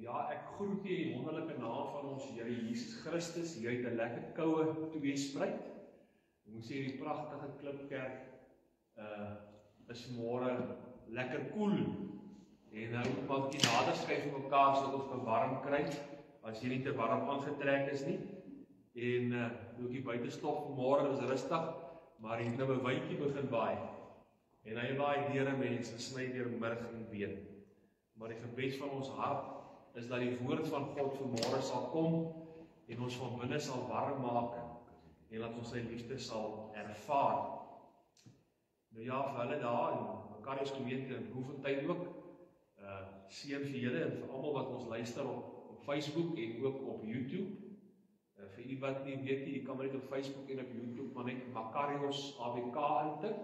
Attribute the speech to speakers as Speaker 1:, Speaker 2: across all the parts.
Speaker 1: Ja, ek groet u in die wonderlike naam van ons Here Jesus Christus. Hier het 'n lekker koue tweespruit. Ek moet sê die pragtige Klipkerk is môre lekker koel. En nou moet maar 'n bietjie nader skuif vir mekaar sodat ons kan warm kry as hier nie te warm aangetrek is nie. En ook die buitestof môre is rustig, maar hier het nou 'n windjie begin waai. En hy waai deur mense, sny deur murg en been. Maar die gebed van ons hart is dat die woord van God vanmôre sal kom en ons van binne sal warm maak en dat ons sy liefde sal ervaar. Nou ja, vir hulle daar en Makarius gemeente in Bloemfontein ook, seën vir julle en vir almal wat ons luister op Facebook en ook op YouTube. Vir u wat nie weet nie, u kan maar net op Facebook en op YouTube maar net Makarius AWK intik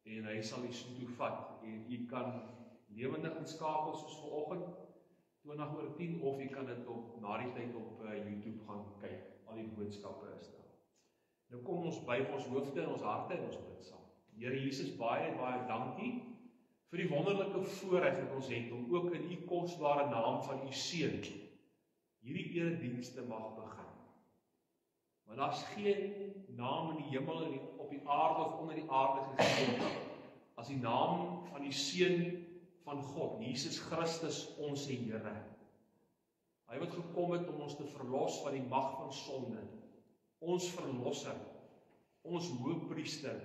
Speaker 1: en hy sal u so toe vat en u kan lewendig inskakel soos vanoggend 20:10 of jy kan dit op na die tyd op YouTube gaan kyk. Al die boodskappe is daar. Nou kom ons buig ons hoofde en ons harte en ons bid saam. Here Jesus, baie dankie vir die wonderlike voorreg wat ons het om ook in u kosbare naam van u seun hierdie eredienste mag begin. Want daar's geen naam in die hemel en op die aarde of onder die aarde gegee as die naam van die seun van God, Jesus Christus, ons Here. Hy wat gekom het om ons te verlos van die mag van sonde, ons verlosser, ons hoëpriester,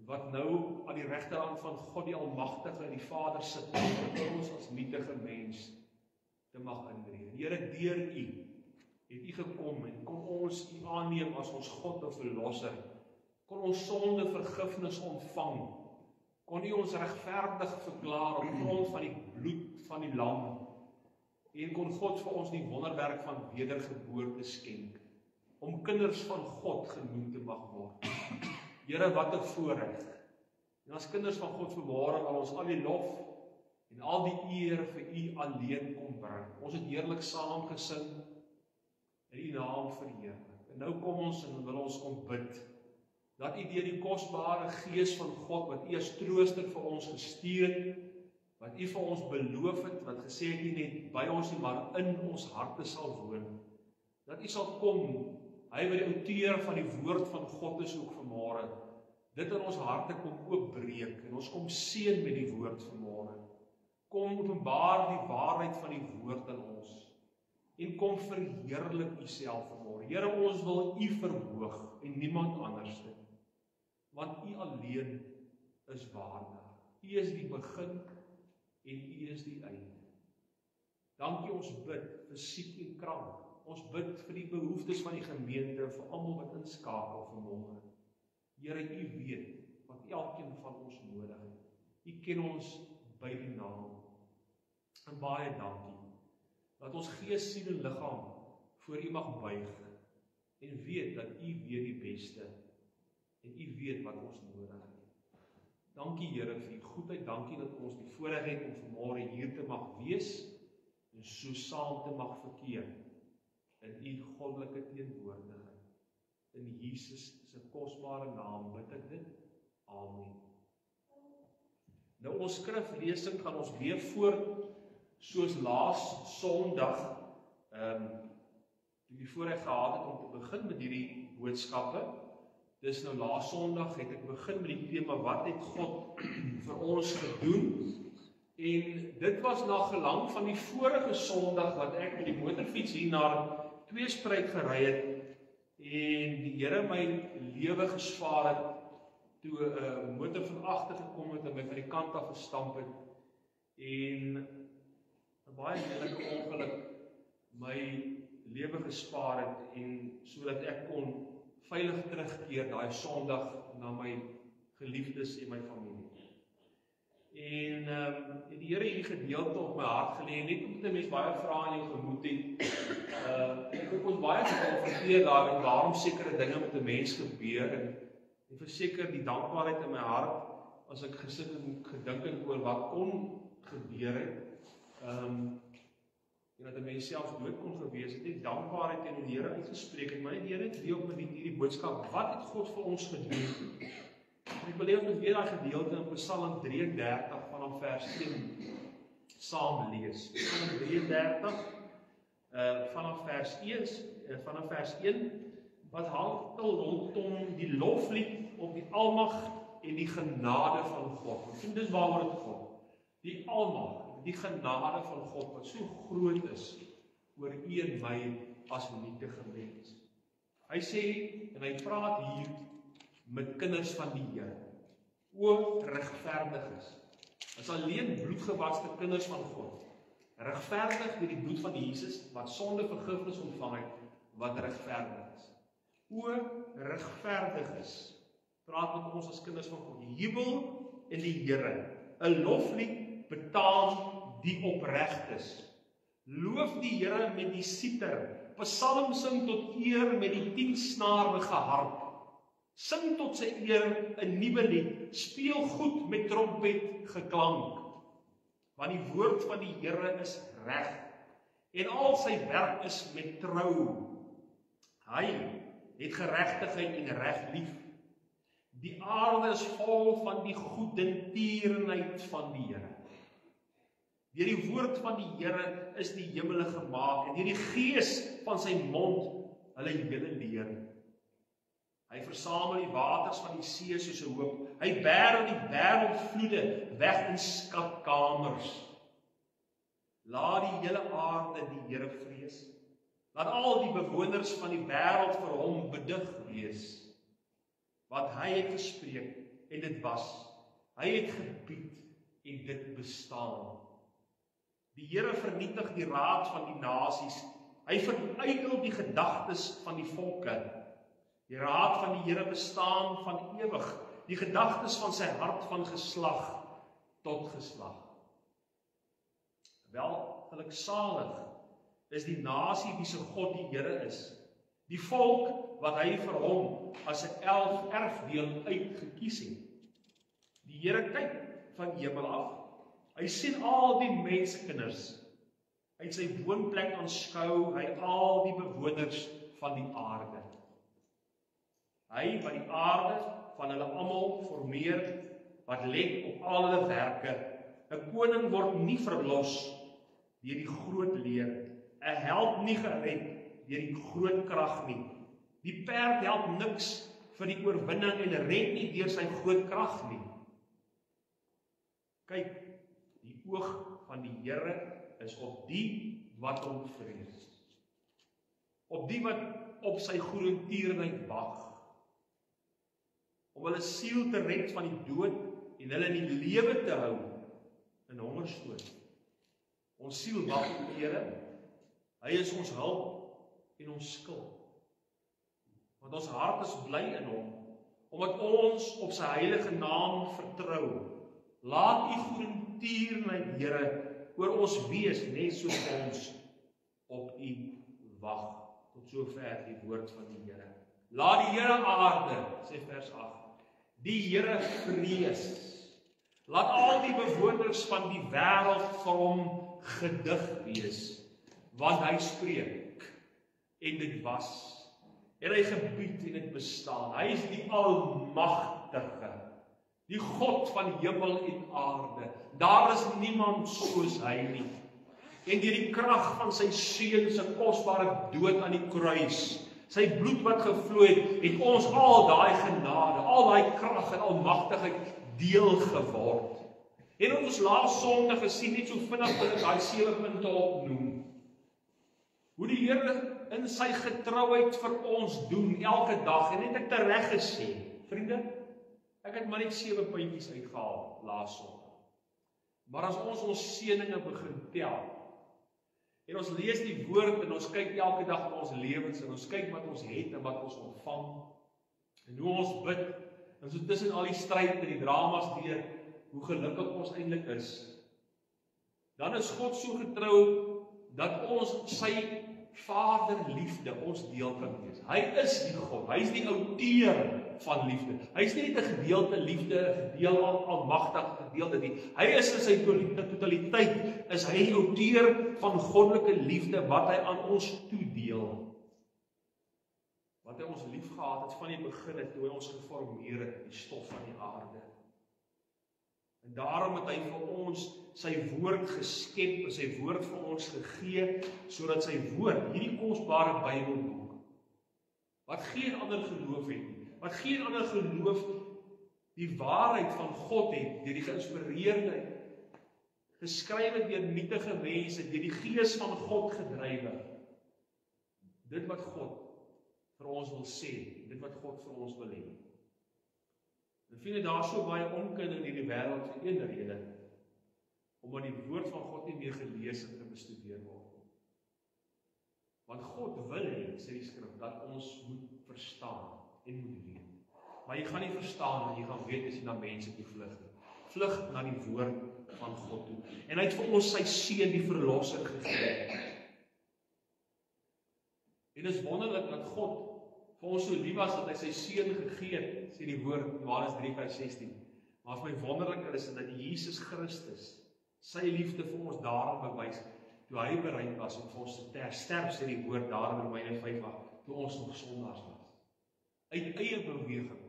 Speaker 1: wat nou aan die regterhand van God die Almagtige en die Vader sit, vir ons as nietige mens te mag intree. Here, deur u het u gekom en kon ons u aanneem as ons God en verlosser, kon ons sonde vergifnis ontvang, kon u ons regverdig verklaar op grond van die bloed van die lam en kon God vir ons die wonderwerk van wedergeboorte skenk, om kinders van God genoem te mag word. Here, wat 'n voorreg. En as kinders van God vanmôre wil ons al die lof en al die eer vir u alleen kom bring. Ons het heerlik saam gesing en u naam verheerlik. En nou kom ons en wil ons kom bid dat u deur die kosbare Gees van God, wat u as trooster vir ons gestuur het, wat u vir ons beloof het, wat gesê het u net by ons nie, maar in ons harte sal woon, dat u sal kom, hy wat die outeur van die woord van God is ook vanmôre, dit in ons harte kom oopbreek, en ons kom seën met die woord vanmôre, kom openbaar die waarheid van die woord in ons, en kom verheerlik u self vanmôre. Here, ons wil u verhoog, en niemand anders nie. Want u alleen is waardig. U is die begin en u is die einde. Dankie, ons bid vir siek en krank. Ons bid vir die behoeftes van die gemeente, vir almal wat inskakel vanmôre. Here, u weet wat elkeen van ons nodig het. U ken ons by die naam. En baie dankie dat ons gees, siel en liggaam voor u mag buig en weet dat u weet die beste. En u weet wat ons nodig het. Dankie Here vir u goedheid, dankie dat ons die voorreg het om vanmôre hier te mag wees en so saam te mag verkeer in u goddelike teenwoordigheid. In Jesus se kosbare naam bid ek dit. Amen. Nou ons skriflesing gaan ons weer voort soos laas Sondag die voorreg gehad het om te begin met hierdie boodskappe. Dis nou laas Sondag het ek begin met die tema wat het God vir ons gedoen? En dit was na gelang van die vorige Sondag wat ek met die motorfiets hier na Tweespruit gery het en die Here my lewe gespaar het toe 'n motor van agter gekom het en my van die kant af gestamp het en 'n baie lelike ongeluk my lewe gespaar het en sodat ek kon veilig terugkeer daai Sondag na my geliefdes en my familie. En die Here hierdie gedeelte op my hart gelê, net omdat 'n mens baie vrae in jou gemoed het. Ek het ons baie gekonfronteer daarmee waarom sekere dinge met 'n mens gebeur en verseker die dankbaarheid in my hart as ek gesit en gedink het oor wat kon gebeur het. En dat 'n mens selfs dood kon gewees het, net dankbaarheid teenoor die Here uitgespreek het, maar net die Here het deel met hierdie boodskap, wat het God vir ons gedoen? En ek beleef ons weer daai gedeelte in Psalm 33 vanaf vers 1 saam lees. Psalm 33 vanaf vers 1 wat handel rondom die loflied op die almag en die genade van God. En dis waaroor dit gaan. Die almag, die genade van God wat so groot is oor u en my as nietige mens. Hy sê en hy praat hier met kinders van die Here. O regverdiges. Is alleen bloedgewaste kinders van God. Regverdig deur die bloed van Jesus wat sonde vergifnis ontvang het, wat regverdig is. O regverdiges. Praat met ons as kinders van God. Jubel in die Here. 'n loflied betaam die opregtes. Loof die Here met die siter. Psalm sing tot eer met die 10-snaarige harp. Sing tot sy eer 'n nuwe lied. Speel goed met trompet geklank. Want die woord van die Here is reg. En al sy werk is met trou. Hy het geregtigheid en reg lief. Die aarde is vol van die goedertierenheid van die Here. Deur die woord van die Here is die hemele gemaak en deur die gees van sy mond hulle hele leer. Hy versamel die waters van die see soos 'n hoop. Hy bêre die wêreldvloede weg in skatkamers. Laat die hele aarde die Here vrees. Laat al die bewoners van die wêreld vir hom bedig wees. Wat hy het gespreek en dit was. Hy het gebied en dit bestaan. Die Here vernietig die raad van die nasies. Hy veruitel die gedagtes van die volke. Die raad van die Here bestaan van ewig. Die gedagtes van sy hart van geslag tot geslag. Wel, geluksalig is die nasie wie se God die Here is. Die volk wat hy vir hom as 'n erfdeel uitgekies het. Die Here kyk van hemel af. Hy sien al die mensekinders. Uit sy woonplek aanskou hy al die bewoners van die aarde. Hy wat die aarde van hulle almal formeer, wat let op al hulle werke. 'n koning word nie verlos deur die groot leer. 'n held nie gered deur die groot krag nie. Die perd help niks vir die oorwinning en red nie deur sy groot krag nie. Kyk, die oog van die Here is op die wat hom vrees. Op die wat op sy goedertierenheid wag. Om hulle siel te red van die dood en hulle in die lewe te hou in hongersnood. Ons siel wag op die Here. Hy is ons hulp en ons skild. Want ons hart is bly in hom, omdat ons op sy heilige naam vertrou. Laat u goedertierenheid, Here, oor ons wees, net soos ons op u wag. Tot sover die woord van die Here. Laat die Here aarde, sê vers 8, die Here vrees. Laat al die bewoners van die wêreld vir hom gedig wees, want hy spreek en dit was. En hy gebied en dit bestaan. Hy is die almagtige, die God van hemel en aarde. Daar is niemand soos hy nie. En deur die krag van sy seun se kosbare dood aan die kruis, sy bloed wat gevloei het ons al daai genade, al daai krag en almagtigheid deel geword. En ons laas Sondag gesien, net so vinnig wil ek daai 7 punte opnoem. Hoe die Here in sy getrouheid vir ons doen elke dag, en het ek tereg gesê, vriende, ek het maar net 7 puntjies uitgehaal laas Sondag. Maar as ons seëninge begin tel, en ons lees die woord en ons kyk elke dag na ons lewens en ons kyk wat ons het en wat ons ontvang en hoe ons bid en so tussen al die stryd en die dramas deur hoe gelukkig ons eintlik is. Dan is God so getrou dat ons sy Vaderliefde ons deel kan wees. Hy is die God, hy is die outeur van liefde. Hy is nie net 'n gedeelte liefde, 'n gedeel almagtige gedeelte nie. Hy is in sy totaliteit, is hy die outeur van goddelike liefde wat hy aan ons toedeel. Wat hy ons lief gehad het van die begin toe hy ons geformeer het, die stof van die aarde. En daarom het hy vir ons sy woord geskep en sy woord vir ons gegee, sodat sy woord, hierdie kosbare Bybelboek, wat geen ander geloof het nie, wat geen ander geloof die waarheid van God het, deur die geïnspireerde, geskrywe deur nietige mense, deur die Gees van God gedrywe. Dit wat God vir ons wil sê, dit wat God vir ons wil hê. En vriende, daar so baie onkunde in hierdie wêreld vir een rede, omdat die woord van God nie meer gelees en bestudeer word. Want God wil hê, sê die skrif, dat ons moet verstaan en moet weet. Maar jy gaan nie verstaan en jy gaan weet as jy na mense toe vlug. Vlug na die woord van God toe. En hy het vir ons sy seun die verlosser gegee. En dit is wonderlik dat God vir ons so lief was dat hy sy seun gegee het, sê die woord Johannes 3:16. Maar as my wonderlik is dat Jesus Christus sy liefde vir ons daarin bewys, toe hy bereid was om vir ons te sterf, sê die woord daar in Romeine 5:8, toe ons nog sondaars was. Uit eie beweging.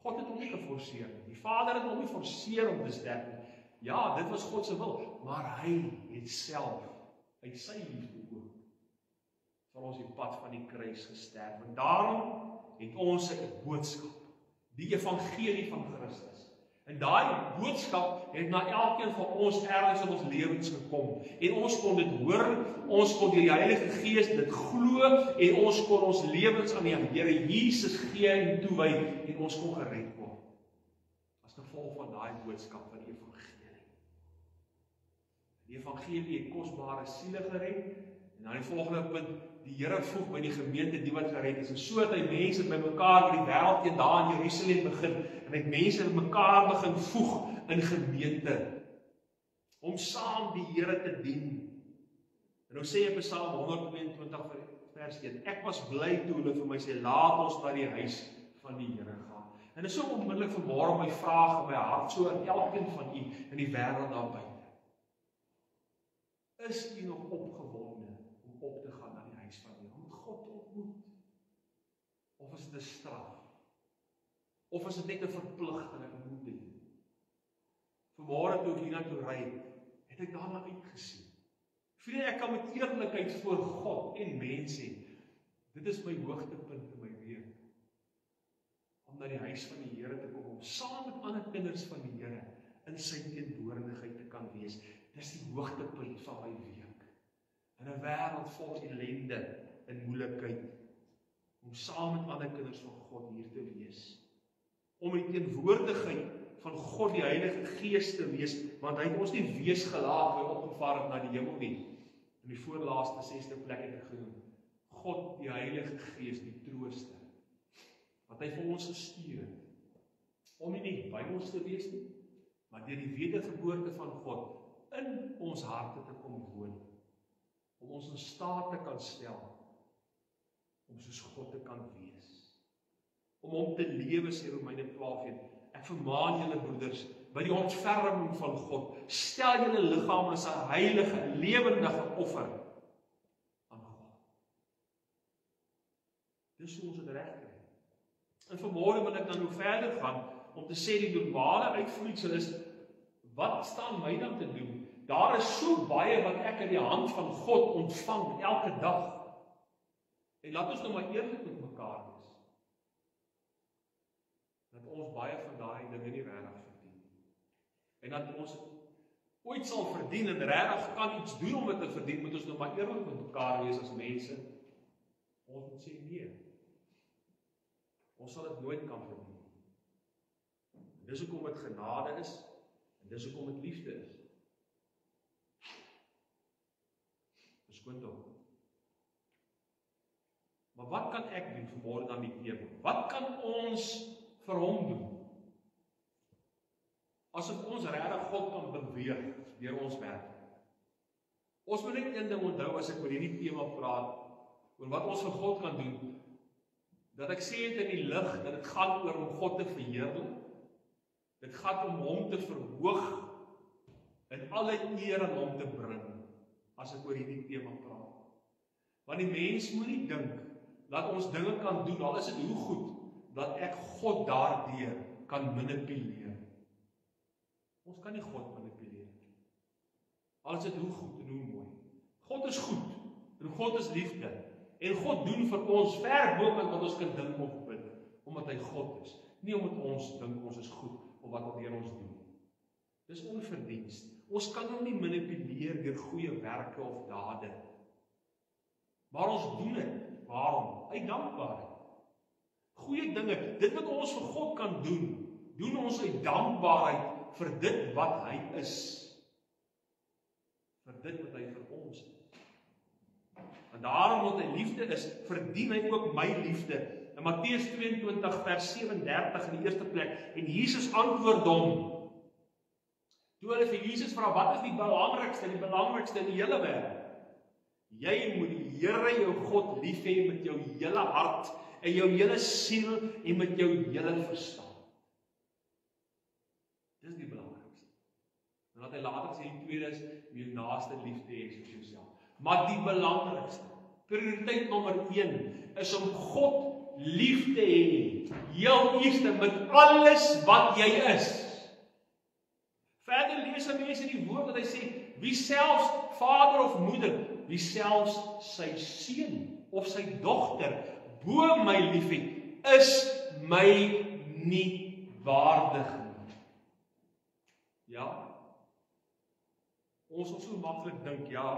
Speaker 1: God het hom nie geforseer nie. Die Vader het hom nie forseer om te sterf nie. Ja, dit was God se wil, maar hy het self uit sy liefde ook vir ons die pad van die kruis gesterf. En daarom het ons 'n boodskap, die evangelie van Christus. En daai boodskap het na elkeen van ons ergens in ons lewens gekom. En ons kon dit hoor, ons kon deur die Heilige Gees dit glo, en ons kon ons lewens aan die Here Jesus gee en toewy, en ons kon gered word. As gevolg van daai boodskap van die evangelie. Die evangelie het kosbare siele gered, en dan die volgende punt, die Here voeg by die gemeente die wat gered is, en so het hy mense by mekaar by die wêreld een daar in Jerusalem begin, en hy het mense by mekaar begin voeg in gemeente, om saam die Here te dien. En nou sê hy Psalm 122 vers 1, ek was bly toe hulle vir my sê, laat ons na die huis van die Here gaan. En dit is so onmiddellik vanmôre my vraag in my hart, so aan elkeen van u in die wêreld daar buite. Is u nog opgewonde om op te gaan na die huis van die Here, om God te ontmoet? Of is dit 'n straf? Of is dit net 'n verpligting ek moet doen? Vanmôre toe ek hiernatoe ry, het ek daarna uitgesien. Vriende, ek kan met eerlikheid voor God en mense sê, dit is my hoogtepunt in my week. Om na die huis van die Here te kom, om saam met ander kinders van die Here in sy teenwoordigheid te kan wees. Dis die hoogtepunt van my week. In 'n wêreld vol ellende en moeilikheid, om saam met ander kinders van God hier te wees. Om in die teenwoordigheid van God die Heilige Gees te wees, want hy het ons nie wees gelaat by opgevaar het na die hemel nie. In die voorlaaste 6de plek het ek genoem, God die Heilige Gees, die trooster, wat hy vir ons gestuur het, om nie by ons te wees nie, maar deur die wedergeboorte van God in ons harte te kom woon, om ons in staat te kan stel, om soos God te kan wees, om hom te lewe, sê Romeine 12:1. Ek vermaan julle broeders, by die ontferming van God, stel julle liggame as 'n heilige, lewendige offer aan God. Dis hoe ons dit reg kry. En vanmôre wil ek dan nog verder gaan, om te sê die normale uitvloeisel is, wat staan my dan te doen? Daar is so baie wat ek in die hand van God ontvang, elke dag. En laat ons nou maar eerlik met mekaar wees. Dat ons baie van daai dinge nie regtig verdien. En dat ons ooit sal verdien en regtig kan iets doen om dit te verdien, moet ons nou maar eerlik met mekaar wees as mense. Ons moet sê nee. Ons sal dit nooit kan verdien. En dis hoekom dit genade is, en dis hoekom dit liefde is. Verskoon tog. Maar wat kan ek doen vanmôre dan die tema? Wat kan ons vir hom doen? Asof ons regtig God kan beweeg deur ons werk. Ons moet net een ding onthou as ek oor hierdie tema praat, oor wat ons vir God kan doen, dat ek sê dit in die lig, dat dit gaan oor om God te verheerlik. Dit gaan om hom te verhoog en alle eer aan hom te bring, as ek oor hierdie tema praat. Want die mens moet nie dink dat ons dinge kan doen, al is dit hoe goed, dat ek God daardeur kan manipuleer. Ons kan nie God manipuleer nie. Al is dit hoe goed en hoe mooi. God is goed, en God is liefde, en God doen vir ons ver bo wat ons kan dink of bid, omdat hy God is. Nie omdat ons dink ons is goed, of wat deur ons doen. Dis onverdienst. Ons kan hom nie manipuleer deur goeie werke of dade. Maar ons doen dit. Waarom? Uit dankbaarheid. Goeie dinge, dit wat ons vir God kan doen, doen ons uit dankbaarheid vir dit wat hy is. Vir dit wat hy vir ons is. En daarom wat hy liefde is, verdien hy ook my liefde. In Matteus 22 vers 37 in die eerste plek, en Jesus antwoord hom, toe hulle vir Jesus vra, wat is die belangrikste in die hele wêreld? Jy moet die Here jou God lief hê met jou hele hart, en jou hele siel, en met jou hele verstand. Dis die belangrikste. En wat hy later sê, die tweede is, jou naaste liefde hê soos jouself. Maar die belangrikste, prioriteit nommer 1, is om God lief te hê, heel eerste met alles wat jy is. Verder lees hy mense in die woord dat hy sê, wie selfs vader of moeder, wie selfs sy seun of sy dogter bo my liefhet, is my nie waardig nie. Ja, ons wil so maklik dink, ja,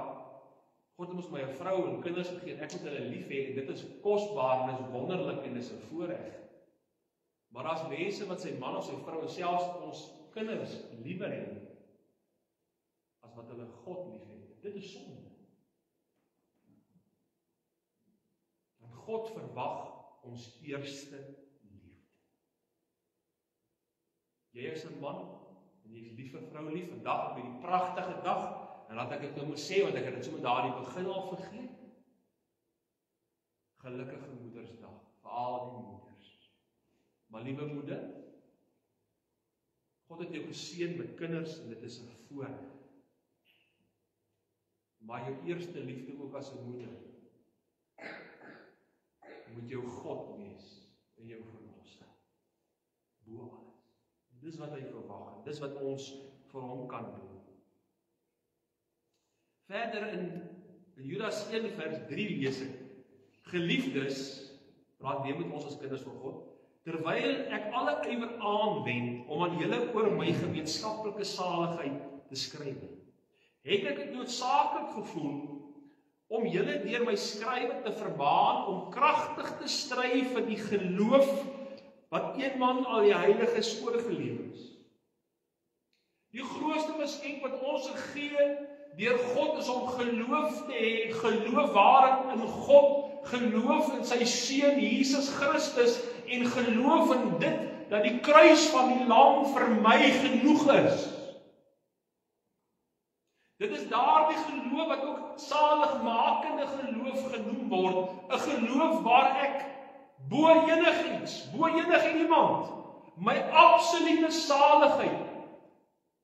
Speaker 1: God het ons my 'n vrou en kinders gegee, ek moet hulle lief hê, en dit is kosbaar, en is wonderlik, en is 'n voorreg. Maar as mense wat sy man of sy vrou, en selfs ons kinders liewer hê, as wat hulle God lief het, dit is sonde. Want God verwag ons eerste liefde. Jy is 'n man, en jy is lief vir vrou lief, vandag op hierdie pragtige dag, en laat ek dit nou moet sê, want ek het dit sommer daar in die begin al vergeet. Gelukkige Moedersdag, vir al die moeders. Maar liewe moeder, God het jou geseën met kinders, en dit is 'n voorreg. Maar jou eerste liefde ook as 'n moeder, moet jou God wees, en jou verlosser. Bo alles. Dis wat hy verwag, dis wat ons vir hom kan doen. Verder in Judas 1 vers 3 lees ek, geliefdes, praat weer met ons as kinders van God, terwyl ek alle ywer aanwend om aan julle oor my gemeenskaplike saligheid te skryf, het ek dit noodsaaklik gevoel om julle deur my skrywe te verbaan om kragtig te stry vir die geloof wat eenmaal al die heiliges oorgelewer is. Die grootste geskenk wat ons gee deur God is om geloof te hê, geloof waarin in God, geloof in sy seun Jesus Christus, en geloof in dit, dat die kruis van die lam vir my genoeg is. Dit is daardie geloof wat ook saligmakende geloof genoem word, 'n geloof waar ek bo enigiets, bo enigiemand, my absolute saligheid,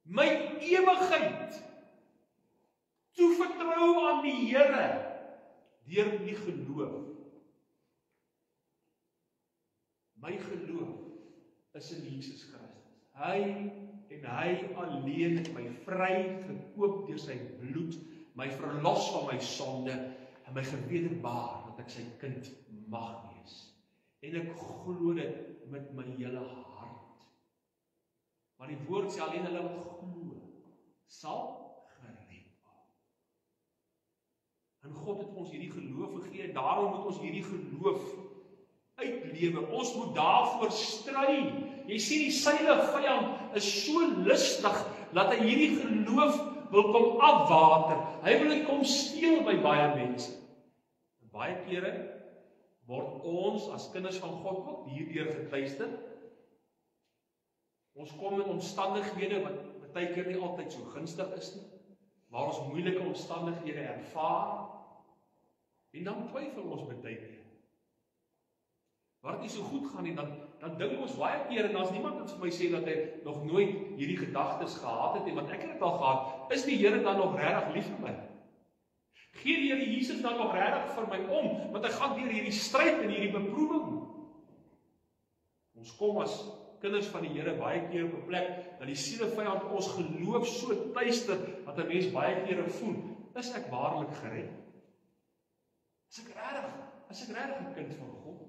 Speaker 1: my ewigheid, toevertrou aan die Here, deur die geloof. My geloof is in Jesus Christus. Hy en hy alleen het my vry gekoop deur sy bloed, my verlos van my sonde, en my gewederbaar dat ek sy kind mag wees. En ek glo dit met my hele hart. Maar die woord sê alleen hulle wat glo, sal gered word. En God het ons hierdie geloof gegee, en daarom moet ons hierdie geloof uitlewe. Ons moet daarvoor stry. Jy sien die synige vyand is so lustig dat hy hierdie geloof wil kom afwater. Hy wil dit kom steel by baie mense. En baie kere word ons as kinders van God ook hierdeur getuister. Ons kom in omstandighede wat baie keer nie altyd so gunstig is nie, waar ons moeilike omstandighede ervaar, en dan twyfel ons baie keer. Waar dit nie so goed gaan nie, dan dink ons baie keer, en as niemand het vir my sê dat hy nog nooit hierdie gedagtes gehad het, want ek het dit al gehad, is die Here dan nog regtig lief vir my? Gee die Here Jesus dan nog regtig vir my om, want ek gaan deur hierdie stryd en hierdie beproewing. Ons kom as kinders van die Here baie keer op 'n plek dat die sielevyand ons geloof so tuister dat 'n mens baie kere voel, is ek waarlik gered? Is ek regtig 'n kind van God?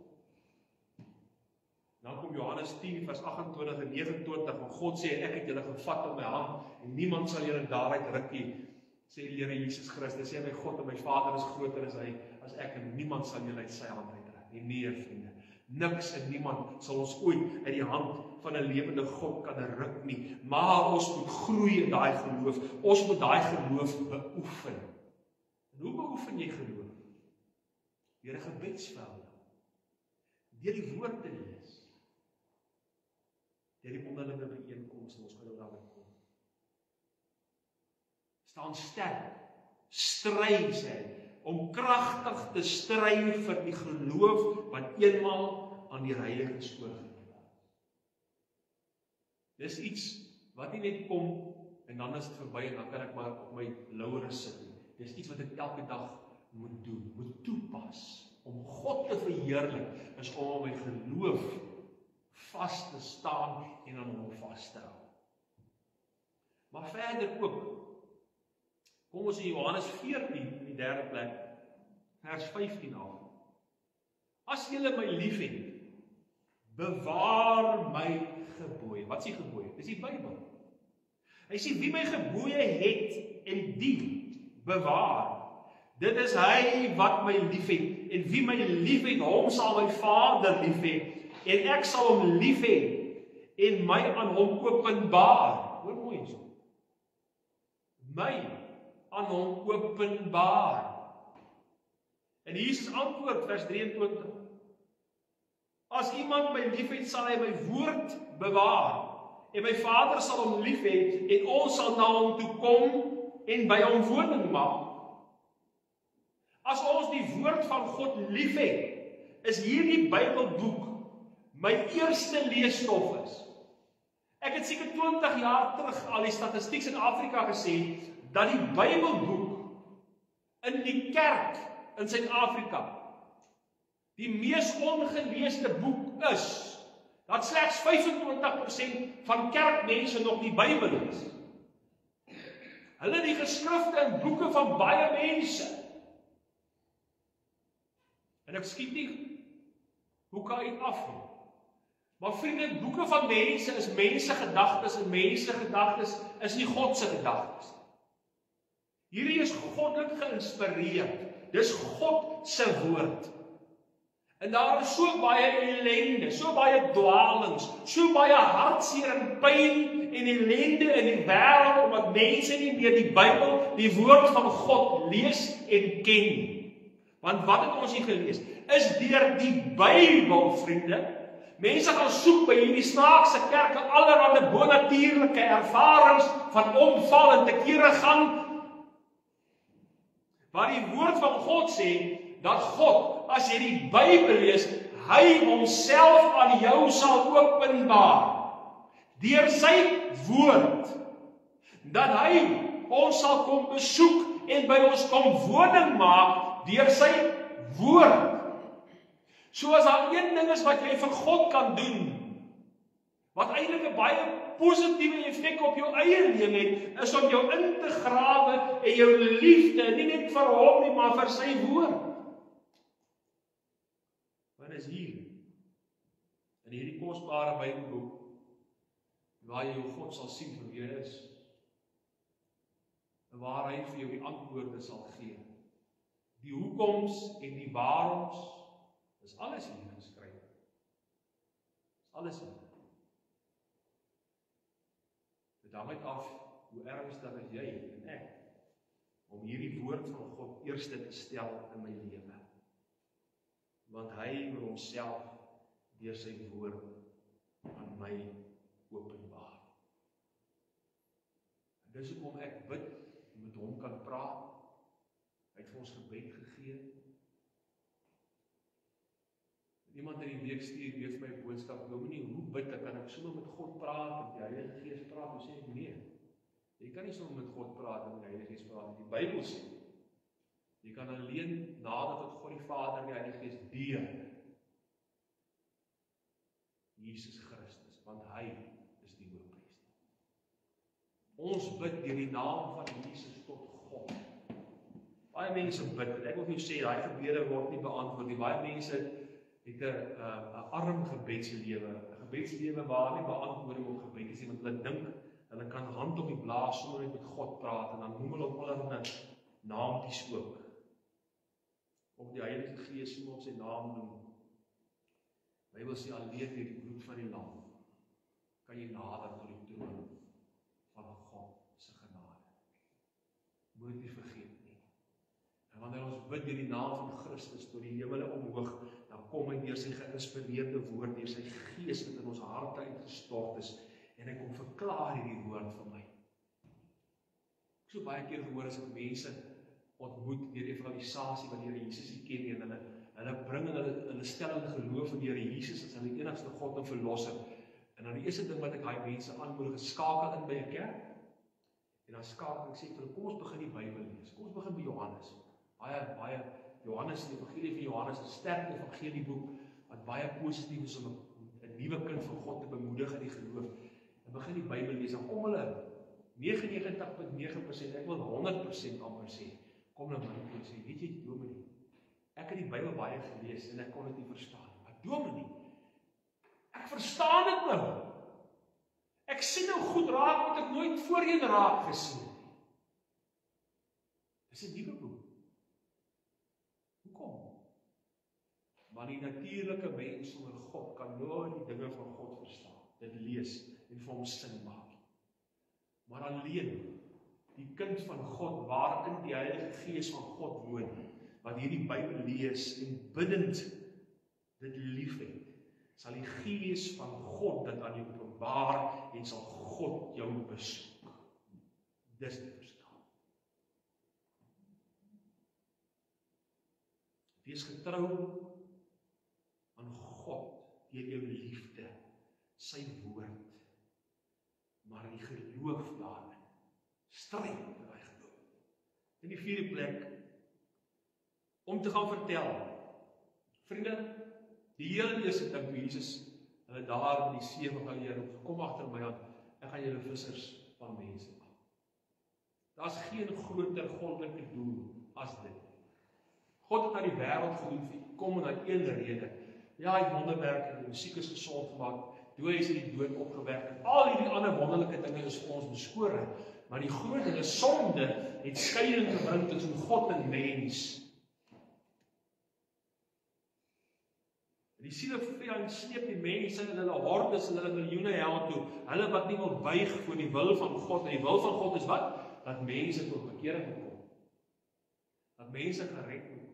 Speaker 1: Dan kom Johannes 10 vers 28 en 29 en God sê, ek het julle gevat in my hand en niemand sal julle daaruit ruk nie, sê die Here Jesus Christus, sê my God en my Vader is groter as hy, as ek, en niemand sal julle uit sy hand uitruk nie. Nee, vriende, niks en niemand sal ons ooit uit die hand van 'n lewende God kan ruk nie, maar ons moet groei in daai geloof, ons moet daai geloof beoefen. En hoe beoefen jy geloof? Deur 'n gebedsvel, deur die woord te lees, deur die onderlinge byeenkomste, ons kan nou daarby kom. Staan sterk, stry, sê hy, om kragtig te stry vir die geloof wat eenmaal aan die heiliges oorgegee is. Dis iets wat nie net kom en dan is dit verby en dan kan ek maar op my lauwere sit nie. Dis iets wat ek elke dag moet doen, moet toepas. Om God te verheerlik is om op my geloof vas te staan en aan hom vas te hou. Maar verder ook, kom ons in Johannes 14 in die derde plek, vers 15 af. As julle my liefhet, bewaar my gebooie. Wat is die gebooie? Dis die Bybel. Hy sê, wie my gebooie het en dien, bewaar. Dit is hy wat my liefhet, en wie my liefhet, hom sal my Vader liefhet, en ek sal hom liefhet, en my aan hom openbaar. Hoor mooi so. My aan hom openbaar. En Jesus antwoord, vers 23. As iemand my liefhet, sal hy my woord bewaar, en my Vader sal hom liefhet, en ons sal na hom toe kom, en by hom woning maak. As ons die woord van God liefhet, is hierdie Bybelboek my eerste leesstof is. Ek het seker 20 jaar terug al die statistiek in Afrika gesê, dat die Bybelboek in die kerk in Suid-Afrika die mees ongeleesde boek is, dat slegs 25% van kerkmense nog die Bybel lees. Hulle die geskrifte en boeke van baie mense. En ek skiet nie hoeke af nie. Maar vriende, boeke van mense is mense gedagtes en mense gedagtes is nie God se gedagtes. Hierdie is goddelik geïnspireerd. Dis God se woord. En daar is so baie ellende, so baie dwalings, so baie hartseer en pyn en ellende in die wêreld, omdat mense nie meer die Bybel, die woord van God lees en ken. Want wat het ons hier gelees? Is deur die Bybel, vriende. Mense gaan soek by hierdie snaakse kerke allerhande bonatuurlike ervarings van omval en te kere gaan, waar die woord van God sê, dat God, as jy die Bybel lees, hy homself aan jou sal openbaar, deur sy woord, dat hy ons sal kom besoek en by ons kom woning maak, deur sy woord. So as daar een ding is wat jy vir God kan doen, wat eintlik 'n baie positiewe effek op jou eie lewe het, is om jou in te grawe en jou liefde, nie net vir hom nie, maar vir sy woord. Wat is hier? In hierdie kosbare Bybelboek, waar jy jou God sal sien vir wie hy is, en waar hy vir jou die antwoorde sal gee. Die hoekoms en die waaroms, is alles hier geskryf. Is alles hier. Dit hang uit af, hoe ernstig is jy en ek, om hierdie woord van God eerste te stel in my lewe. Want hy wil homself deur sy woord aan my openbaar. En dis hoekom ek bid, met hom kan praat. Hy het vir ons gebed gegee. Iemand in die week stuur weer vir my 'n boodskap, dominee, hoe bid ek? Kan ek sommer met God praat, met die Heilige Gees praat? Hoe sê ek, nee. Jy kan nie sommer met God praat en met die Heilige Gees praat. Die Bybel sê, jy kan alleen nader tot God die Vader en die Heilige Gees deur Jesus Christus. want hy is die hoëpriester. Ons bid deur die naam van Jesus tot God. Baie mense bid, en ek wil vir jou sê, daai gebede word nie beantwoord nie. Baie mense het 'n arm gebedslewe, 'n gebedslewe waar nie beantwoording op gebed is nie, want hulle dink, hulle kan hand op die blaas sonder net met God praat, en dan noem hulle op allerlei naampies ook. Of die Heilige Gees moet op sy naam noem. Die Bybel sê alleen deur die bloed van die lam kan jy nader tot die troon van God se genade. Moet nie vergeet nie. En wanneer ons bid deur die naam van Christus tot die hemele omhoog, dan kom hy deur sy geïnspireerde woord, deur sy Gees wat in ons harte uitgestort is, en hy kom verklaar hierdie woord vir my. Ek so baie keer gehoor as ek mense ontmoet deur evangelisasie wat die Here Jesus nie ken nie, en hulle bring en hulle stel in geloof in die Here Jesus as hulle enigste God en verlosser. En dan die eerste ding wat ek daai mense aanmoedig, skakel in by 'n kerk. En dan skakel ek sê vir hulle, kom ons begin die Bybel lees. Kom ons begin by Johannes. Baie Johannes, die evangelie van Johannes, 'n sterk evangelieboek wat baie positief is om 'n nuwe kind van God te bemoedig in die geloof. En begin die Bybel lees, dan kom hulle 99.9%, ek wil 100% amper sê, kom na my toe en sê, weet jy, dominee, ek het die Bybel baie gelees en ek kon dit nie verstaan. Maar dominee, ek verstaan dit nou. Ek sien nou goed raak wat ek nooit voorheen raak gesien het. Dis 'n nuwe boek. Hoekom? Want die natuurlike mens sonder God kan nooit die dinge van God verstaan, dit lees en vir hom sin maak. Maar alleen die kind van God, waarin die Heilige Gees van God woon, wat hierdie Bybel lees en bidend dit liefhet, sal die Gees van God dit aan jou openbaar en sal God jou besoek. Dis die verstaan. Wees getrou aan God deur jou liefde, sy woord, maar die geloof daarin. Stryd vir daai geloof. In die vierde plek, om te gaan vertel. Vriende, die heel eerste ding toe Jesus hulle daar in die see van Galilea, kom agter my aan, ek gaan julle vissers van mense maak. Daar's geen groter goddelike doel as dit. God het na die wêreld gedoen vir kom en na een rede. Ja, hy het wonderwerke, die siekes gesond gemaak, dooies uit die dood opgewek. Al hierdie ander wonderlike dinge is vir ons beskore, maar die groot ding is sonde het skeiding gebring tussen God en mens. Die sielevijand sleep die mense in hulle hordes en hulle miljoene hel toe. Hulle wat nie wil buig voor die wil van God. En die wil van God is wat? Dat mense tot bekering moet kom. Dat mense gered moet kom.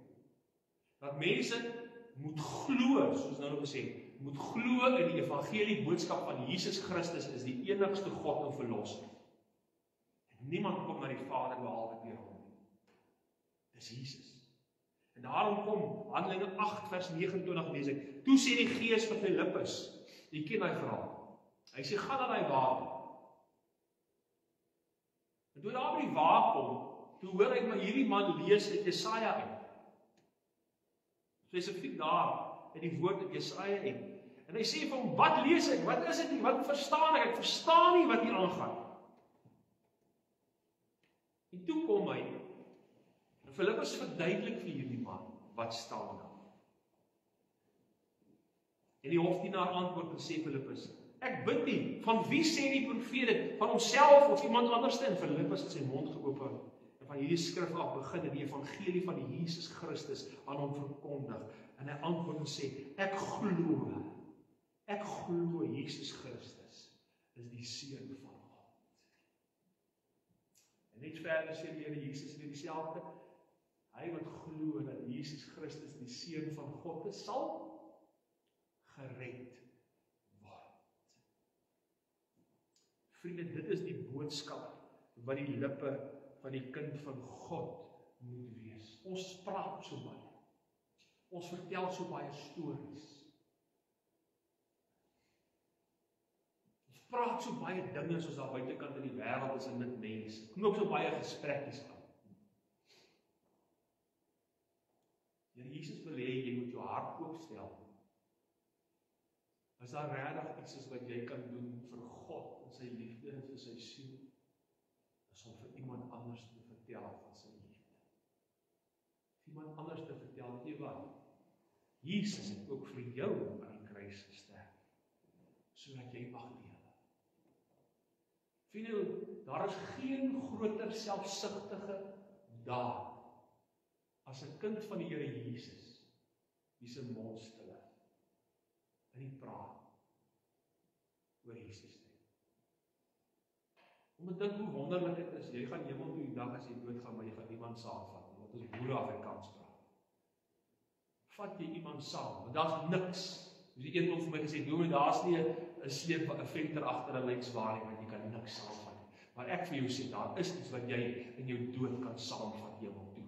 Speaker 1: Dat mense moet glo, soos nou gesê, moet glo in die evangelie boodskap van Jesus Christus is die enigste God en verlosser. En niemand kom na die Vader behalwe deur hom. Dis Jesus. En daarom kom Handelinge 8 vers 29 lees ek. Toe sê die Gees vir Filippus, jy ken hy verhaal. Hy sê gaan na daai water. En toe daar by die water kom, toe hoor ek maar hierdie man lees uit Jesaja uit. Spesifiek daar in die woord uit Jesaja uit. En hy sê vir hom, wat lees ek? Wat is dit? Wat verstaan ek? Ek verstaan nie wat hier aangaan. En toe kom hy, en Filippus verduidelik vir hierdie man, wat staan daar. En die hofdienaar antwoord en sê Filippus, ek bid nie, van wie sê die profeet dit? Van homself of iemand anders? En Filippus het sy mond geopen, en van hierdie skrif af begin en die evangelie van die Jesus Christus aan hom verkondig. En hy antwoord en sê, ek glo Jesus Christus is die Seun van God. En net verder sê die Here Jesus weer dieselfde, hy wat glo dat Jesus Christus die Seun van God is, sal gered word. Vriende, dit is die boodskap wat die lippe van die kind van God moet wees. Ons praat so baie. Ons vertel so baie stories. Ons praat so baie dinge soos daar buitekant in die wêreld is en met mense. Knoop so baie gesprekies aan. Here Jesus wil hê jy moet jou hart oopstel As daar regtig iets is wat jy kan doen vir God en sy liefde en vir sy siel, is om vir iemand anders te vertel van sy liefde. Iemand anders te vertel, weet jy wat? Jesus het ook vir jou aan die kruis gesterf, sodat jy mag lewe. Vriende, daar is geen groter selfsugtige daad as 'n kind van die Here Jesus, wie se mond stil is, en nie praat oor Jesus nie. Om te dink hoe wonderlik dit is, jy gaan hemel toe die dag as jy doodgaan, maar jy gaan niemand saamvat, want ons boere Afrikaans praat. Vat jy iemand saam, want daar's niks. Dus die een vir my gesê, dominee, daar's nie 'n sleep, 'n venter agter 'n leidswaar nie, want jy kan niks saamvat. Maar ek vir jou sê, daar is iets wat jy in jou dood kan saamvat hemel toe.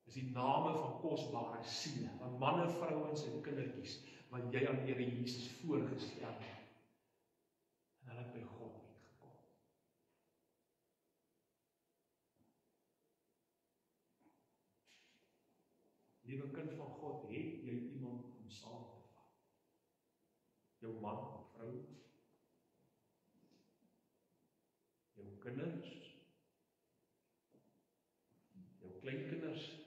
Speaker 1: Dis die name van kosbare siele, van manne, vrouens en kindertjies, wat jy aan die Here Jesus voorgestel het. En hulle het by God uitgekom. Liewe kind van God, het jy iemand om saam te vat? Jou man of vrou? Jou kinders? Jou kleinkinders?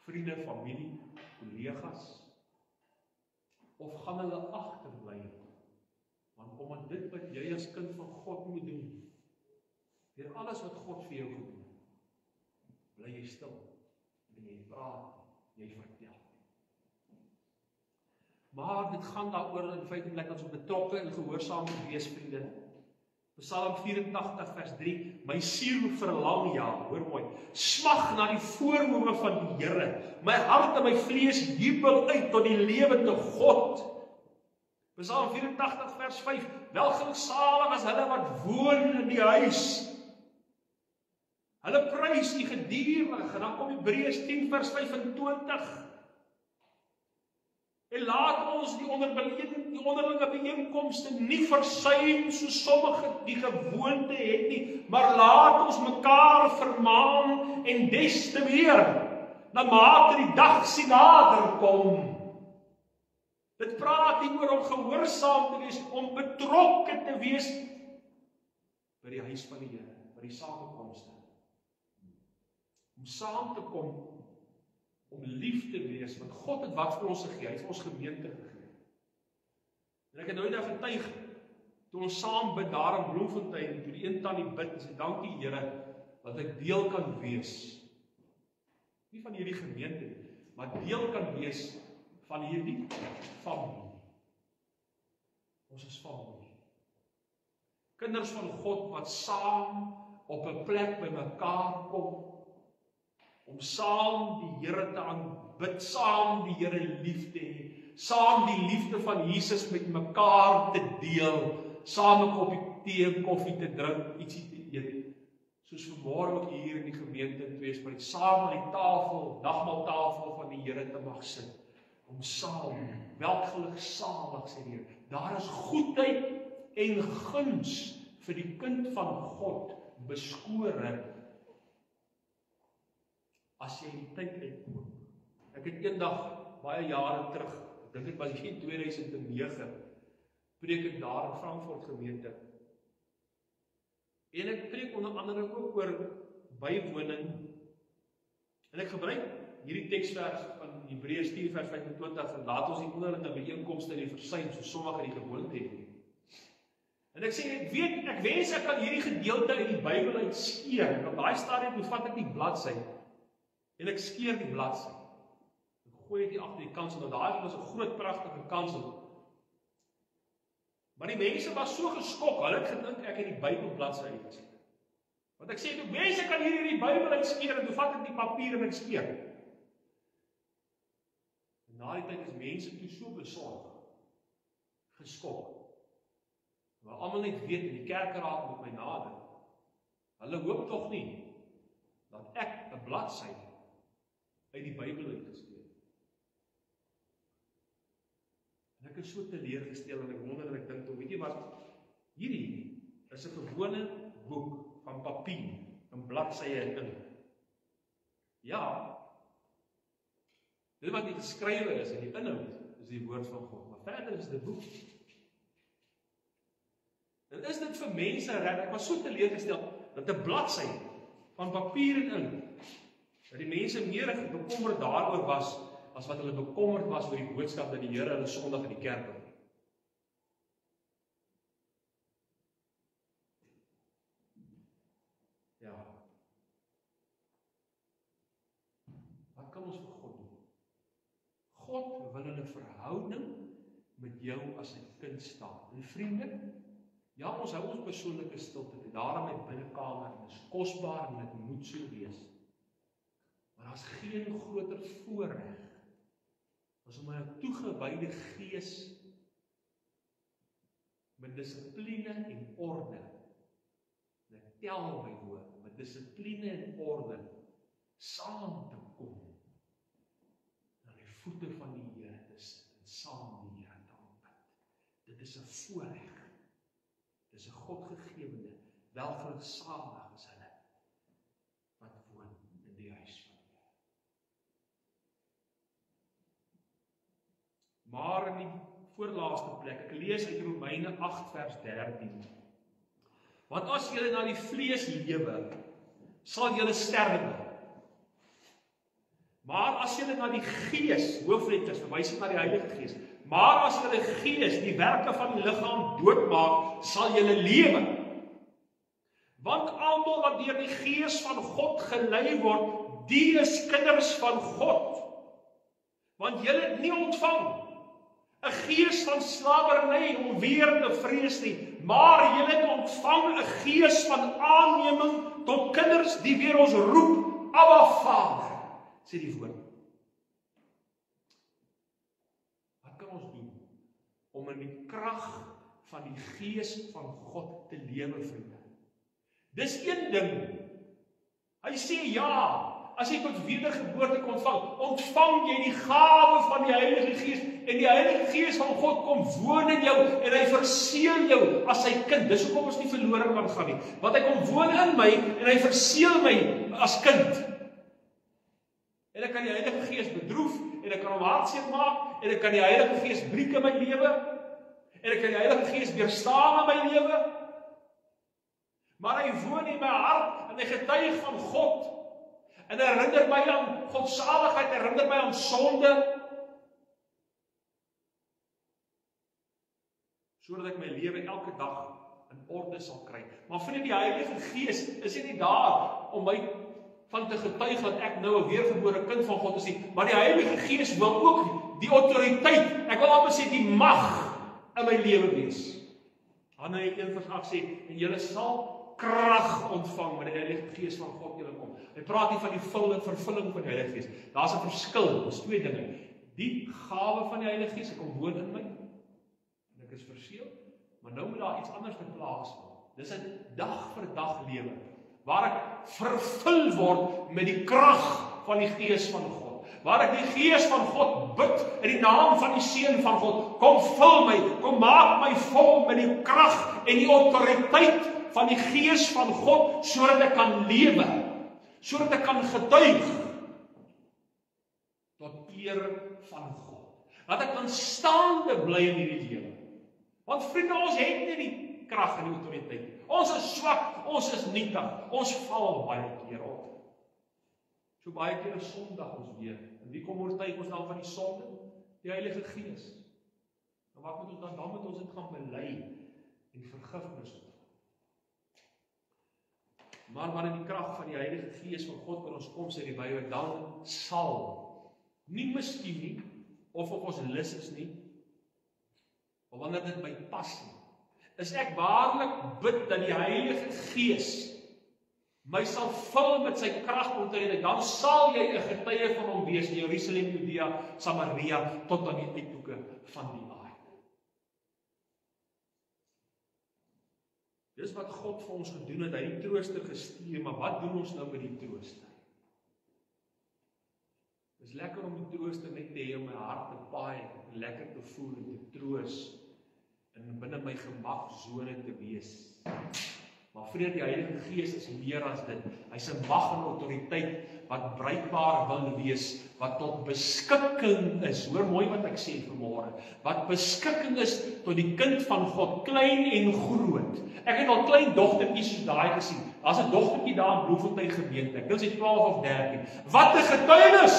Speaker 1: Vriende, familie, kollegas? Of gaan hulle agterbly? Want omdat dit wat jy as kind van God moet doen, deur alles wat God vir jou gedoen het, bly jy stil, en jy praat, jy vertel. Maar dit gaan daaroor in feite dat ons betrokke en gehoorsaam moet wees, vriende. Psalm 84 vers 3, my siel verlang, ja, hoor mooi, smag na die voorhome van die Here. My hart en my vlees jubel uit tot die lewende God. Psalm 84 vers 5, welgeluksalig is hulle wat woon in die huis. Hulle prys die gedurig, en dan kom Hebreërs 10 vers 25. En laat ons die onderlinge bijeenkomste nie versuim, soos sommige die gewoonte het nie, maar laat ons mekaar vermaan, en des te meer, naarmate die dag sien nader kom. Dit praat nie oor om gehoorsaam te wees, om betrokke te wees by die huis van die Here, by die samekomste. Om saam te kom, om lief te wees, want God het wat vir ons gegee, hy het ons gemeente gegee. En ek het nou net getuig, toe ons saam bid daar in Bloemfontein, toe die een tannie bid, en sê, dankie Here, dat ek deel kan wees, nie van hierdie gemeente, maar deel kan wees van hierdie familie. Ons is familie. Kinders van God wat saam op 'n plek by mekaar kom, om saam die Here te aanbid, saam die Here lief te hê, saam die liefde van Jesus met mekaar te deel, saam 'n koppie tee, koffie te drink, ietsie te eet. Soos vanmôre ook hier in die gemeente in Tweespruit, saam aan die tafel, nagmaaltafel van die Here te mag sit, om saam, welgeluksalig sê die Here, daar is goedheid en guns vir die kind van God beskore, as jy die tyd uitkoop. Ek het eendag, baie jare terug, ek dink dit was in 2009, preek ek daar in Frankfurt gemeente. En ek preek onder andere ook oor bywoning. En ek gebruik hierdie teksvers van Hebreërs 10 vers 25, en laat ons die onderlinge byeenkomste nie versuim, so sommige die gewoonte het nie. En ek sê, ek wens ek kan hierdie gedeelte uit die Bybel uitskeer, en op daai stadium vat ek die bladsy, en ek skeer die bladsy. Ek gooi dit agter die kansel, en daai was 'n groot pragtige kansel. Maar die mense was so geskok, hulle het gedink ek het die Bybel bladsy uitgeskeer. Want ek sê, toe mense kan hierdie Bybel uitskeer, en toe vat ek die papier en ek skeer. En na die tyd is mense toe so besorg, geskok. Maar almal net weet, in die kerkraad met my nader, hulle hoop tog nie, dat ek 'n bladsy uit die Bybel uitgeskeer. En ek is so teleurgestel, en ek wonder en ek dink, weet jy wat, hierdie is 'n gewone boek van papier, en bladsye en ink. Ja, dit wat nie geskrywe is, en die inhoud, is die woord van God. Maar verder is dit boek. En is dit vir mense reg? Ek was so teleurgestel dat 'n bladsy van papier en ink, dat die mense meer bekommerd daaroor was, as wat hulle bekommerd was oor die boodskap dat die Here hulle Sondag in die kerk bring. Ja. Wat kan ons vir God doen? God wil in 'n verhouding met jou as 'n kind staan. En vriende, ja, ons hou ons persoonlike stilte, daarom in my binnekamer, en dit is kosbaar en dit moet so wees. Maar daar's geen groter voorreg as om 'n toegewyde gees met dissipline en orde, en tel my woord, met dissipline en orde saam te kom, aan die voete van die Here te sit en saam die Here te aanbid. Dit is 'n voorreg. Dit is 'n Godgegewene, welgeluksalig is hulle wat woon in die huis van die Here. Maar in die voorlaaste plek, ek lees uit Romeine 8 vers 13. Want as julle na die vlees lewe, sal julle sterwe. Maar as julle na die Gees, hoofletters, verwys na die Heilige Gees, maar as julle Gees die werke van die liggaam doodmaak, sal julle lewe. Want almal wat deur die Gees van God gelei word, die is kinders van God. Want julle het nie ontvang 'n gees van slawerny om weer te vrees nie, maar julle het ontvang 'n gees van aanneming tot kinders die weer ons roep, Abba Vader, sê die woord. Wat kan ons doen om in die krag van die Gees van God te lewe, vriende? Dis een ding. Hy sê ja, as jy tot wedergeboorte kon ontvang jy die gawe van die Heilige Gees, en die Heilige Gees van God kom woon in jou, en hy verseël jou as sy kind. Dis hoekom ons nie verlore kan gaan nie, want hy kom woon in my, en hy verseël my as kind. En ek kan die Heilige Gees bedroef, en ek kan hom hartseer maak, en ek kan die Heilige Gees breek in my lewe, en ek kan die Heilige Gees weerstaan in my lewe, maar hy woon in my hart, en hy getuig van God, en hy herinner my aan godsaligheid, herinner my aan sonde, sodat ek my lewe elke dag in orde sal kry. Maar vriende, die Heilige Gees is nie daar om my van te getuig dat ek nou 'n weergebore kind van God is nie, maar die Heilige Gees wil ook die autoriteit, ek wil amper sê die mag in my lewe wees. Handelinge 1 vers 8 sê, en julle sal krag ontvang wanneer die Heilige Gees van God julle kom. Hy praat nie van die vervulling van die Heilige Gees. Daar's 'n verskil, dis twee dinge. Die gawe van die Heilige Gees, hy kom woon in my, en ek is verseël, maar nou moet daar iets anders te plaas word. Dis 'n dag vir dag lewe, waar ek vervul word met die krag van die Gees van God, waar ek die Gees van God bid in die naam van die Seun van God, kom vul my, kom maak my vol met die krag en die autoriteit van die Gees van God, sodat ek kan lewe, sodat ek kan getuig tot eer van God, dat ek kan staande bly in hierdie lewe. Want vriende, ons het nie die krag en die autoriteit nie. Ons is swak, ons is nietig, ons val baie keer op. So baie keer is Sondag ons weer. En wie kom oortuig ons dan van die sonde? Die Heilige Gees. En wat moet ons dan? Dan moet ons dit gaan bely en vergifnis ontvang. Maar wanneer die krag van die Heilige Gees van God oor ons kom, sê die Bybel, dan sal, nie miskien nie, of op ons lus is nie, maar wanneer dit my pas nie, is ek waarlik bid dat die Heilige Gees my sal vul met sy krag onttrede, dan sal jy 'n getuie van hom wees in Jerusalem, Judea, Samaria, tot aan die uithoeke van die aarde. Dis wat God vir ons gedoen het, hy het die trooster gestuur, maar wat doen ons nou met die trooster? Dis lekker om die trooster net te hê om my hart te paai, en lekker te voel en te troos, en binne my gemaksone te wees. Maar vriende, die Heilige Gees is meer as dit. Hy's 'n mag en autoriteit wat bruikbaar wil wees, wat tot beskikking is. Hoor mooi wat ek sê vanmôre. Wat beskikking is tot die kind van God, klein en groot. Ek het al klein dogtertjies soos daai gesien. Daar's 'n dogtertjie daar in Bloemfontein gemeente. Ek dink sy 12 of 13. Wat 'n getuienis!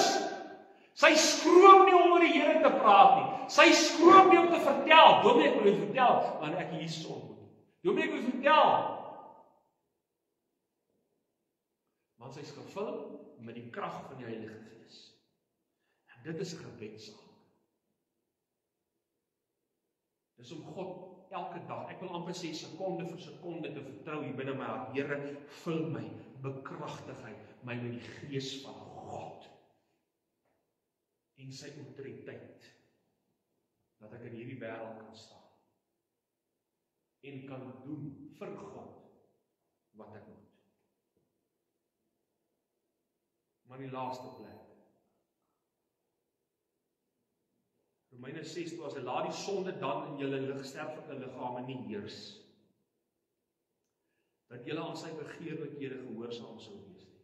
Speaker 1: Sy skroom nie om oor die Here te praat nie. Sy skroom nie om te vertel. Dominee, ek wil jou vertel, wanneer ek Jesus ontmoet. Dominee, ek wil jou vertel. Want sy is gevul met die krag van die Heilige Gees. En dit is 'n gebedsaak. Dis om God elke dag, ek wil amper sê sekonde vir sekonde te vertrou hier binne my hart. Here, vul my, bekragtig hy my met die Gees van God. En sy autoriteit, dat ek in hierdie wêreld kan staan. En kan doen vir God wat ek moet. Maar die laaste plek. Romeine 6 was, laat die sonde dan in julle sterflike liggame nie heers. Dat julle aan sy begeerlikhede gehoorsaam sou wees nie.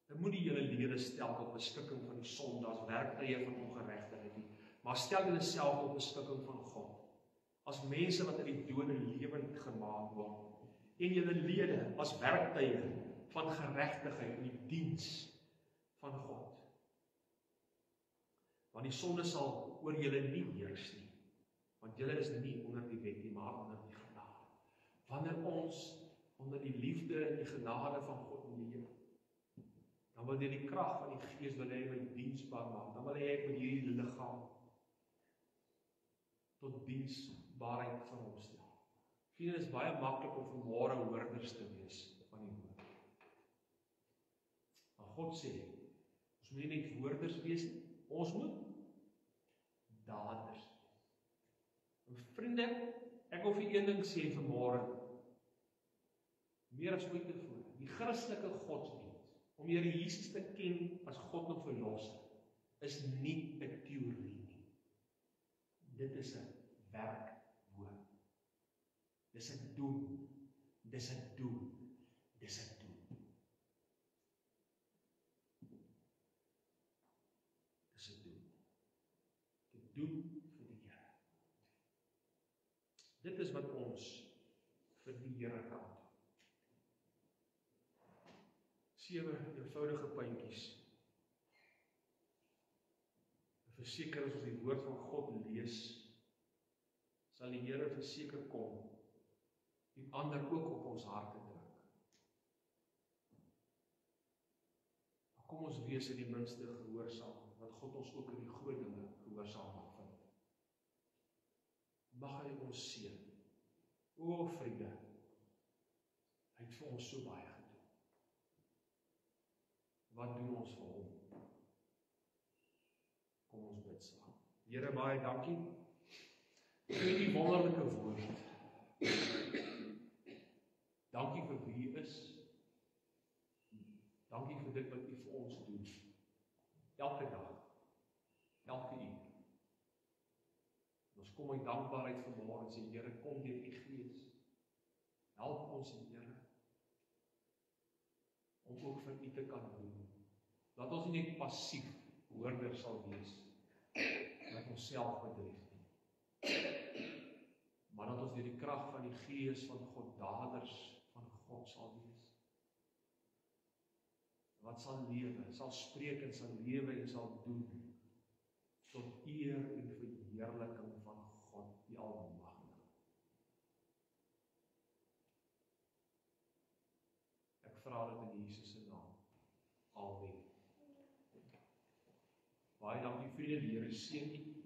Speaker 1: Dan moet nie julle lede stel tot beskikking van die sonde as werktuie van ongeregtigheid nie, maar stel julle self tot beskikking van God. As mense wat uit die dode lewend gemaak word. En julle lede as werktuie van geregtigheid in die diens van God. Want die sonde sal oor julle nie heers nie. Want julle is nie onder die wet nie, maar onder die genade. Wanneer ons onder die liefde en die genade van God leef, dan wil die krag van die Gees wil hy my diensbaar maak. Dan wil hy ek met hierdie liggaam tot diensbaarheid vir hom stel. Vriende, is baie maklik om vanmôre hoorders te wees van die woord. Maar God sê, ons moet nie net woorders wees nie, ons moet daders. En vriende, ek wil vir een ding sê vanmôre, meer as ooit tevore, die Christelike godsdienst, om Here Jesus te ken as God en verlosser, is nie 'n teorie nie. Dit is 'n werkwoord. Dis 'n doen. Dis 'n doen. Dis 'n doen. Dis 'n doen. Te doen vir die Here. Dit is wat ons vir die Here kan doen. 7 eenvoudige puntjies. Verseker as ons die woord van God lees, sal die Here verseker kom en ander ook op ons harte druk. Kom ons wees in die minste gehoorsaam, dat God ons ook in die groot dinge gehoorsaam mag vind. Mag hy ons seën. O vriende, hy het vir ons so baie gedoen. Wat doen ons vir hom? Kom ons bid saam. Here, baie dankie vir die wonderlike woord. Dankie vir wie u is. Dankie vir dit wat u vir ons doen. Elke dag. Elke uur. Ons kom in dankbaarheid vanmôre en sê, Here, kom deur u Gees. Help ons, Here, om ook vir u te kan doen. Laat ons nie net passief hoorders sal wees, dat ons self bedrieg nie. Maar dat ons deur die krag van die Gees van God daders van God sal wees. Wat sal lewe, sal spreek en sal lewe en sal doen, tot eer en verheerliking van God, die Almagtige. Ek vra dit in Jesus se naam. Amen. Baie dankie vriende, die Here seën u.